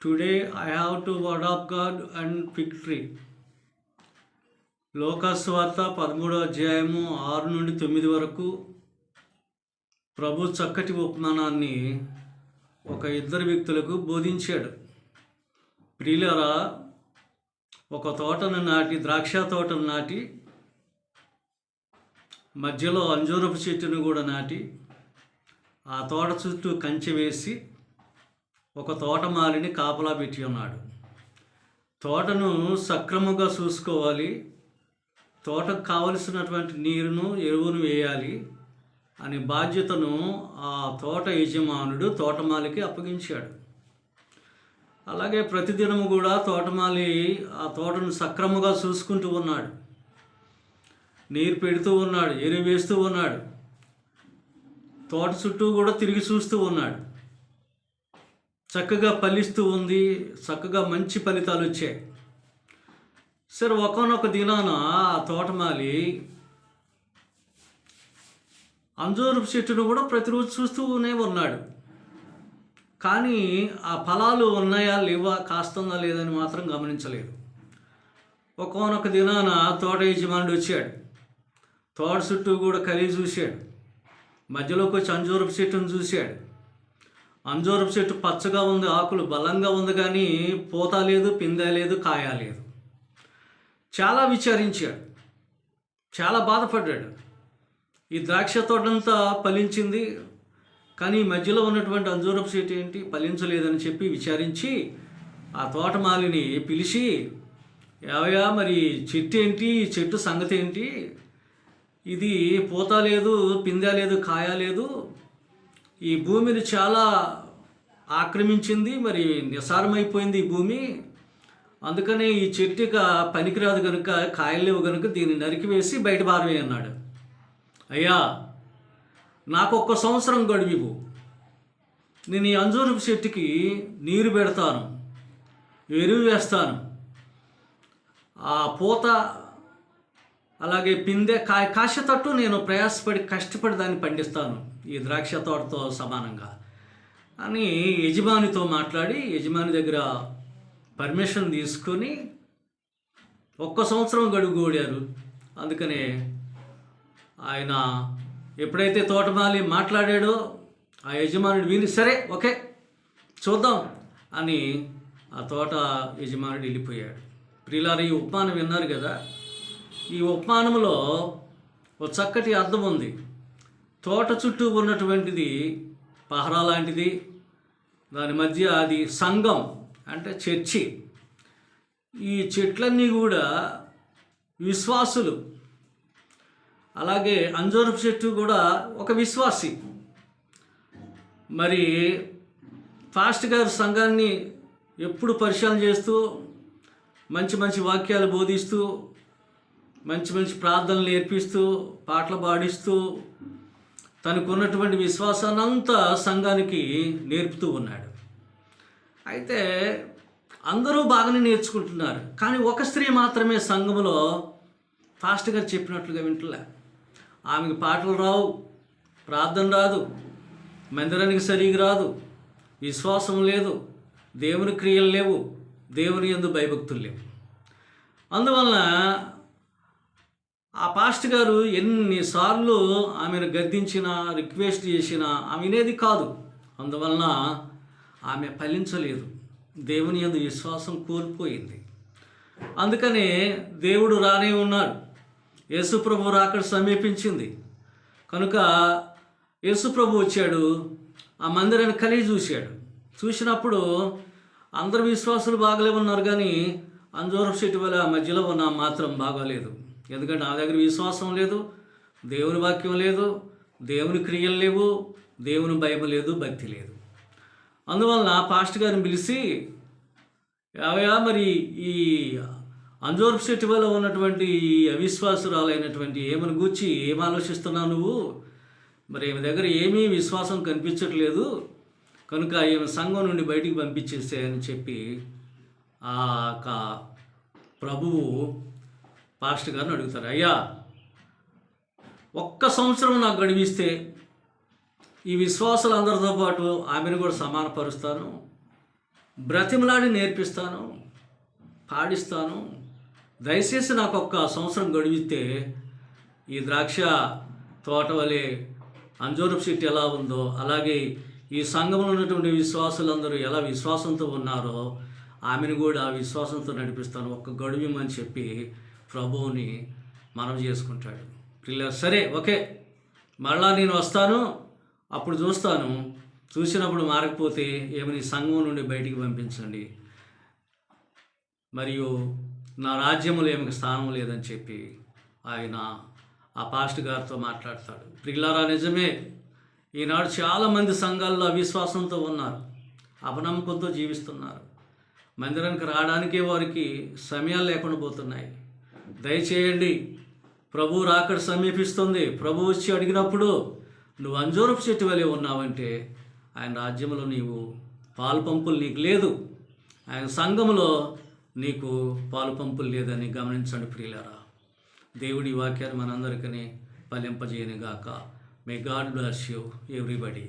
Today I have to word of God and fig tree. లోకస్వార్త 13వ అధ్యాయము 6 నుండి 9 వరకు ప్రభు చక్కటి ఉపమానాన్ని ఒక ఇద్దరు వ్యక్తులకు బోధించాడు. ప్రియులారా, ఒక తోటను నాటి, ద్రాక్ష తోటను నాటి, మధ్యలో అంజూరపు చెట్టును కూడా నాటి, ఆ తోట చుట్టూ కంచె వేసి ఒక తోటమాలిని కాపలా పెట్టి ఉన్నాడు. తోటను సక్రమంగా చూసుకోవాలి, తోటకు కావలసినటువంటి నీరును, ఎరువును వేయాలి అనే బాధ్యతను ఆ తోట యజమానుడు తోటమాలికి అప్పగించాడు. అలాగే ప్రతిదినము కూడా తోటమాలి ఆ తోటను సక్రమంగా చూసుకుంటూ ఉన్నాడు, నీరు పెడుతూ ఉన్నాడు, ఎరువు వేస్తూ ఉన్నాడు, తోట చుట్టూ కూడా తిరిగి చూస్తూ ఉన్నాడు. చక్కగా ఫలిస్తూ ఉంది, చక్కగా మంచి ఫలితాలు వచ్చాయి. సరే, ఒకనొక దినాన ఆ తోటమాలి అంజూరపు చెట్టును కూడా ప్రతిరోజు చూస్తూనే ఉన్నాడు. కానీ ఆ ఫలాలు ఉన్నాయా లేవా, కాస్తుందా లేదని మాత్రం గమనించలేదు. ఒకనొక దినాన తోట యజమానుడు వచ్చాడు, తోట చుట్టూ కూడా కలిగి చూశాడు, మధ్యలోకి వచ్చి అంజూరపు చెట్టును చూశాడు. అంజూరపు చెట్టు పచ్చగా ఉంది, ఆకులు బలంగా ఉంది, కానీ పూత లేదు, పిందె లేదు, కాయ లేదు. చాలా విచారించాడు, చాలా బాధపడ్డాడు. ఈ ద్రాక్ష తోటంతా ఫలించింది, కానీ మధ్యలో ఉన్నటువంటి అంజూరపు చెట్టు ఏంటి ఫలించలేదని చెప్పి విచారించి ఆ తోటమాలిని పిలిచి, ఏవయ్యా, మరి చెట్టు ఏంటి, చెట్టు సంగతి ఏంటి, ఇది పూత లేదు, పిందె లేదు, కాయ లేదు, ఈ భూమిని చాలా ఆక్రమించింది, మరి నిస్సారమైపోయింది ఈ భూమి, అందుకనే ఈ చెట్టుగా పనికిరాదు కనుక, కాయలు లేవు కనుక దీన్ని నరికివేసి బయట పారవే అన్నాడు. అయ్యా, నాకు 1 సంవత్సరం గడువు, నేను ఈ అంజూరపు చెట్టుకి నీరు పెడతాను, ఎరువు వేస్తాను, ఆ పూత అలాగే పిందె కాసేటట్టు నేను ప్రయాసపడి కష్టపడి దాన్ని పండిస్తాను, ఈ ద్రాక్ష తోటతో సమానంగా అని యజమానితో మాట్లాడి, యజమాని దగ్గర పర్మిషన్ తీసుకొని 1 సంవత్సరం గడువు కోడారు. అందుకనే ఆయన ఎప్పుడైతే తోటమాలి మాట్లాడాడో ఆ యజమానుడు విని, సరే ఓకే చూద్దాం అని ఆ తోట యజమానుడు వెళ్ళిపోయాడు. ప్రియులారా, ఈ ఉపమానం విన్నారు కదా. ఈ ఉపమానంలో ఒక చక్కటి అర్థం ఉంది. తోట చుట్టూ ఉన్నటువంటిది పహరా లాంటిది, దాని మధ్య అది సంఘం అంటే చర్చి. ఈ చెట్లన్నీ కూడా విశ్వాసులు. అలాగే అంజూరపు చెట్టు కూడా ఒక విశ్వాసి. మరి ఫాస్ట్ గారు సంఘాన్ని ఎప్పుడు పరిశీలన చేస్తూ, మంచి మంచి వాక్యాలు బోధిస్తూ, మంచి మంచి ప్రార్థనలు నేర్పిస్తూ, పాటలు పాడిస్తూ, తనకున్నటువంటి విశ్వాసాన్ని అంతా సంఘానికి నేర్పుతూ ఉన్నాడు. అయితే అందరూ బాగానే నేర్చుకుంటున్నారు, కానీ ఒక స్త్రీ మాత్రమే సంఘంలో ఫాస్ట్ గారు చెప్పినట్లుగా వింటలే. ఆమెకు పాటలు రావు, ప్రార్థన రాదు, మందిరానికి సరిగా రాదు, విశ్వాసం లేదు, దేవుని క్రియలు లేవు, దేవుని యందు భయభక్తులు లేవు. అందువలన ఆ పాస్ట్ గారు ఎన్నిసార్లు ఆమెను గద్దించినా, రిక్వెస్ట్ చేసినా ఆమె వినేది కాదు. అందువలన ఆమె ఫలించలేదు, దేవుని యందు విశ్వాసం కోల్పోయింది. అందుకనే దేవుడు రానే ఉన్నాడు, యేసుప్రభు రాకడ సమీపించింది కనుక యేసుప్రభు వచ్చాడు, ఆ మందిరాన్ని కలిగి చూశాడు. చూసినప్పుడు అందరు విశ్వాసులు బాగాలే ఉన్నారు, కానీ అంజూరపు చెట్టు వల్ల మధ్యలో ఉన్న మాత్రం బాగోలేదు. ఎందుకంటే నా దగ్గర విశ్వాసం లేదు, దేవుని వాక్యం లేదు, దేవుని క్రియలు లేవు, దేవుని భయం లేదు, భక్తి లేదు. అందువలన పాస్ట్ గారిని పిలిచి, ఏవయ్యా, మరి ఈ అంజూరపు చెట్టు వల్ల ఉన్నటువంటి ఈ అవిశ్వాసురాలైనటువంటి ఏమని గూర్చి ఏం ఆలోచిస్తున్నావు నువ్వు? మరి ఈమె దగ్గర ఏమీ విశ్వాసం కనిపించట్లేదు కనుక ఈమె సంఘం నుండి బయటికి పంపించేసే అని చెప్పి ఆ ప్రభువు పాస్టర్ గారిని అడుగుతారు. అయ్యా, 1 సంవత్సరం నాకు గడివిస్తే ఈ విశ్వాసులందరితో పాటు ఆమెను కూడా సమానపరుస్తాను, బ్రతిమలాడి నేర్పిస్తాను, పాడిస్తాను. దయచేసి నాకు ఒక్క సంవత్సరం గడివితే ఈ ద్రాక్ష తోట వలె అంజూరపు చెట్టు ఎలా ఉందో అలాగే ఈ సంఘంలో ఉన్నటువంటి విశ్వాసులందరూ ఎలా విశ్వాసంతో ఉన్నారో ఆమెను కూడా విశ్వాసంతో నడిపిస్తాను, ఒక్క గడువిమని చెప్పి ప్రభువుని మనవి చేసుకుంటాడు. పిల్లలు సరే ఓకే, మరలా నేను వస్తాను, అప్పుడు చూస్తాను, చూసినప్పుడు మారకపోతే ఏమని సంఘం నుండి బయటికి పంపించండి, మరియు నా రాజ్యంలో ఏమికి స్థానం లేదని చెప్పి ఆయన ఆ పాస్టర్ గారితో మాట్లాడతాడు. ప్రియులారా, నిజమే, ఈనాడు చాలామంది సంఘాల్లో అవిశ్వాసంతో ఉన్నారు, అపనమ్మకంతో జీవిస్తున్నారు. మందిరానికి రావడానికే వారికి సమయాలు లేకుండా పోతున్నాయి. దయచేయండి, ప్రభు రాకడ సమీపిస్తుంది. ప్రభు వచ్చి అడిగినప్పుడు నువ్వు అంజూరపు చెట్టు వలె ఉన్నావంటే ఆయన రాజ్యంలో నీవు పాలు పంపులు నీకు లేదు, ఆయన సంఘంలో నీకు పాలు పంపులు లేదని గమనించండి ప్రియులారా. దేవుడి వాక్యాన్ని మనందరికీ ఫలింపజేయనుగాక. May God bless you everybody.